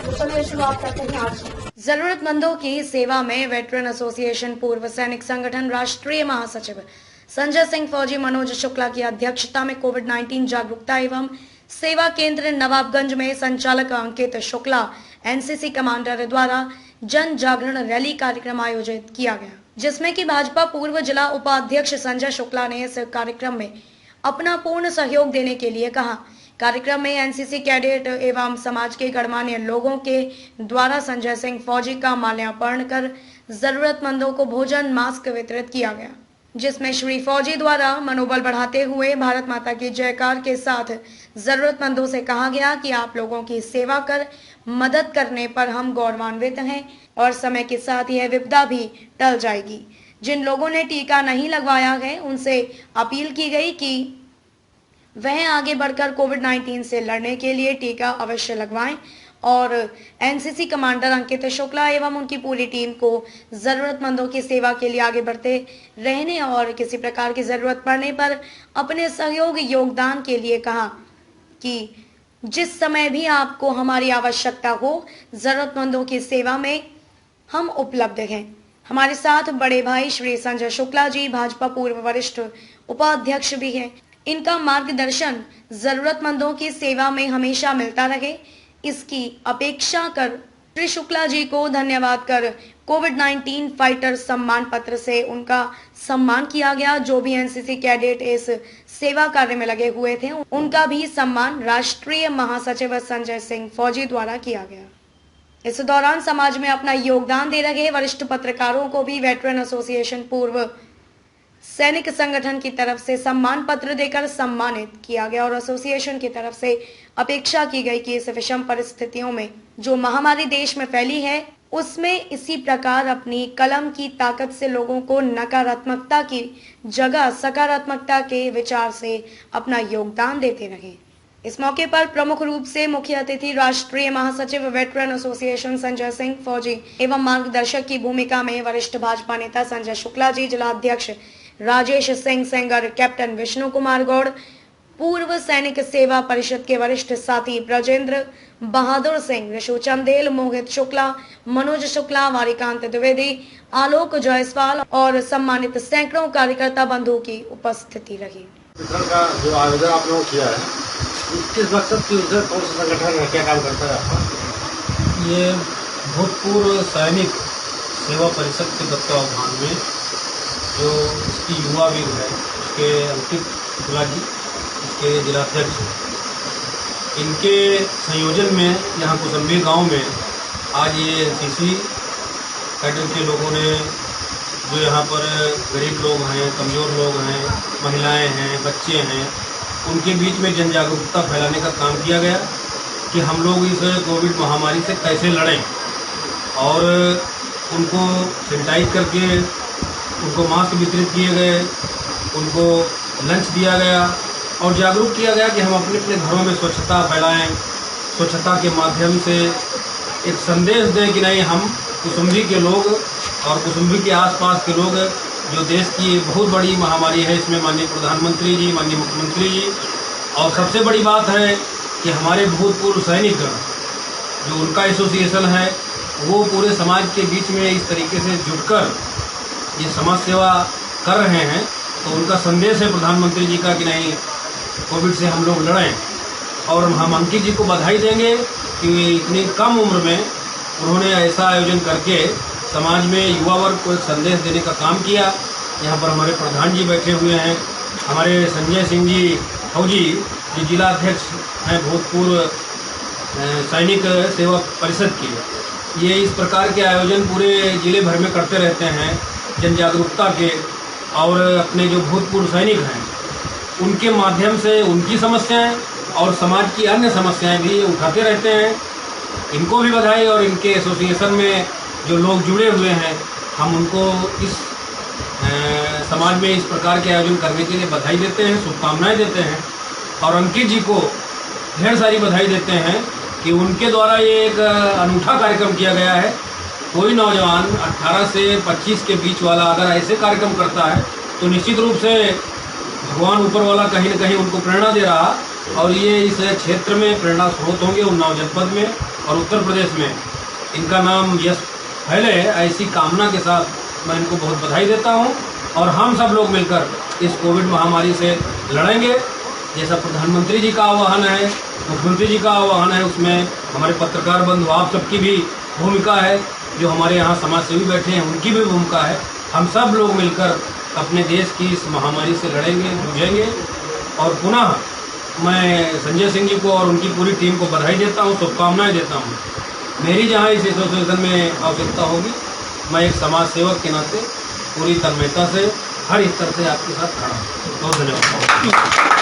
तो चलिए शुरुआत करते हैं आज। जरूरतमंदों की सेवा में वेटरन एसोसिएशन पूर्व सैनिक संगठन राष्ट्रीय महासचिव संजय सिंह फौजी मनोज शुक्ला की अध्यक्षता में कोविड-19 जागरूकता एवं सेवा केंद्र नवाबगंज में संचालक अंकित शुक्ला एनसीसी कमांडर द्वारा जन जागरण रैली कार्यक्रम आयोजित किया गया, जिसमें कि भाजपा पूर्व जिला उपाध्यक्ष संजय शुक्ला ने इस कार्यक्रम में अपना पूर्ण सहयोग देने के लिए कहा। कार्यक्रम में एनसीसी कैडेट एवं समाज के गणमान्य लोगों के द्वारा संजय सिंह फौजी का माल्यार्पण कर जरूरतमंदों को भोजन मास्क वितरित किया गया, जिसमें श्री फौजी द्वारा मनोबल बढ़ाते हुए भारत माता की जयकार के साथ जरूरतमंदों से कहा गया कि आप लोगों की सेवा कर मदद करने पर हम गौरवान्वित हैं और समय के साथ यह विपदा भी टल जाएगी। जिन लोगों ने टीका नहीं लगवाया है उनसे अपील की गई कि वह आगे बढ़कर कोविड-19 से लड़ने के लिए टीका अवश्य लगवाएं और एनसीसी कमांडर अंकित शुक्ला एवं उनकी पूरी टीम को जरूरतमंदों की सेवा के लिए आगे बढ़ते रहने और किसी प्रकार की जरूरत पड़ने पर अपने सहयोग योगदान के लिए कहा कि जिस समय भी आपको हमारी आवश्यकता हो, जरूरतमंदों की सेवा में हम उपलब्ध हैं। हमारे साथ बड़े भाई श्री संजय शुक्ला जी भाजपा पूर्व वरिष्ठ उपाध्यक्ष भी हैं। इनका मार्गदर्शन जरूरतमंदों की सेवा में हमेशा मिलता रहे, इसकी अपेक्षा कर श्री शुक्ला जी को धन्यवाद कर कोविड-19 फाइटर सम्मान पत्र से उनका सम्मान किया गया। जो भी एनसीसी कैडेट इस सेवा कार्य में लगे हुए थे उनका भी सम्मान राष्ट्रीय महासचिव संजय सिंह फौजी द्वारा किया गया। इस दौरान समाज में अपना योगदान दे रहे वरिष्ठ पत्रकारों को भी वेटरन एसोसिएशन पूर्व सैनिक संगठन की तरफ से सम्मान पत्र देकर सम्मानित किया गया और एसोसिएशन की तरफ से अपेक्षा की गई कि इस विषम परिस्थितियों में जो महामारी देश में फैली है उसमें इसी प्रकार अपनी कलम की ताकत से लोगों को नकारात्मकता की जगह सकारात्मकता के विचार से अपना योगदान देते रहे। इस मौके पर प्रमुख रूप से मुख्य अतिथि राष्ट्रीय महासचिव वेटरन एसोसिएशन संजय सिंह फौजी एवं मार्गदर्शक की भूमिका में वरिष्ठ भाजपा नेता संजय शुक्ला जी, जिला अध्यक्ष राजेश सिंह सेंगर, कैप्टन विष्णु कुमार गौड़, पूर्व सैनिक सेवा परिषद के वरिष्ठ साथी ब्रजेंद्र बहादुर सिंह, ऋषु चंदेल, मोहित शुक्ला, मनोज शुक्ला, वारिकांत द्विवेदी, आलोक जायसवाल और सम्मानित सैकड़ों कार्यकर्ता बंधु की उपस्थिति रही। वितरण का जो आयोजन आप लोगों किया है, किस मकसद की उधर कौन सा संगठन है, क्या काम करता है आपका? ये भूतपूर्व सैनिक सेवा परिषद के तत्वावधान में जो इसकी युवा विंग है उसके अंकित शुक्ला जी, इसके जिलाध्यक्ष, इनके संयोजन में यहाँ कुसुम्भी गांव में आज ये एनसीसी कैडेट के लोगों ने जो यहाँ पर गरीब लोग हैं, कमज़ोर लोग हैं, महिलाएं हैं, बच्चे हैं, उनके बीच में जन जागरूकता फैलाने का काम किया गया कि हम लोग इस कोविड महामारी से कैसे लड़ें और उनको सैनिटाइज करके उनको मास्क वितरित किए गए, उनको लंच दिया गया और जागरूक किया गया कि हम अपने अपने घरों में स्वच्छता फैलाएं, स्वच्छता के माध्यम से एक संदेश दें कि नहीं, हम कुसुम्भी के लोग और कुसुम्भी के आसपास के लोग, जो देश की बहुत बड़ी महामारी है, इसमें माननीय प्रधानमंत्री जी, माननीय मुख्यमंत्री जी और सबसे बड़ी बात है कि हमारे भूतपूर्व सैनिक जो उनका एसोसिएशन है वो पूरे समाज के बीच में इस तरीके से जुटकर ये समाज सेवा कर रहे हैं। तो उनका संदेश है प्रधानमंत्री जी का कि नहीं, कोविड से हम लोग लड़ें। और हम अंकित जी को बधाई देंगे कि इतनी कम उम्र में उन्होंने ऐसा आयोजन करके समाज में युवा वर्ग को एक संदेश देने का काम किया। यहाँ पर हमारे प्रधान जी बैठे हुए हैं, हमारे संजय सिंह जी फौजी जो जिला अध्यक्ष हैं भूतपूर्व सैनिक सेवा परिषद के। ये इस प्रकार के आयोजन पूरे जिले भर में करते रहते हैं जन जागरूकता के, और अपने जो भूतपूर्व सैनिक हैं उनके माध्यम से उनकी समस्याएं और समाज की अन्य समस्याएं भी उठाते रहते हैं। इनको भी बधाई और इनके एसोसिएशन में जो लोग जुड़े हुए हैं हम उनको इस समाज में इस प्रकार के आयोजन करने के लिए बधाई देते हैं, शुभकामनाएं देते हैं और अंकित जी को ढेर सारी बधाई देते हैं कि उनके द्वारा ये एक अनूठा कार्यक्रम किया गया है। कोई नौजवान 18 से 25 के बीच वाला अगर ऐसे कार्यक्रम करता है तो निश्चित रूप से भगवान ऊपर वाला कहीं न कहीं उनको प्रेरणा दे रहा और ये इस क्षेत्र में प्रेरणा स्रोत होंगे उन्नाव जनपद में और उत्तर प्रदेश में इनका नाम यश फैले, ऐसी कामना के साथ मैं इनको बहुत बधाई देता हूँ। और हम सब लोग मिलकर इस कोविड महामारी से लड़ेंगे। जैसा प्रधानमंत्री जी का आह्वान है, मुख्यमंत्री जी का आह्वान है, उसमें हमारे पत्रकार बंधु आप सबकी भी भूमिका है, जो हमारे यहाँ समाजसेवी बैठे हैं उनकी भी भूमिका है। हम सब लोग मिलकर अपने देश की इस महामारी से लड़ेंगे, जूझेंगे। और पुनः मैं संजय सिंह जी को और उनकी पूरी टीम को बधाई देता हूँ, शुभकामनाएं देता हूँ। मेरी जहाँ इस एसोसिएशन में आवश्यकता होगी, मैं एक समाज सेवक के नाते पूरी तन्मयता से हर स्तर से आपके साथ खड़ा हूँ। बहुत धन्यवाद।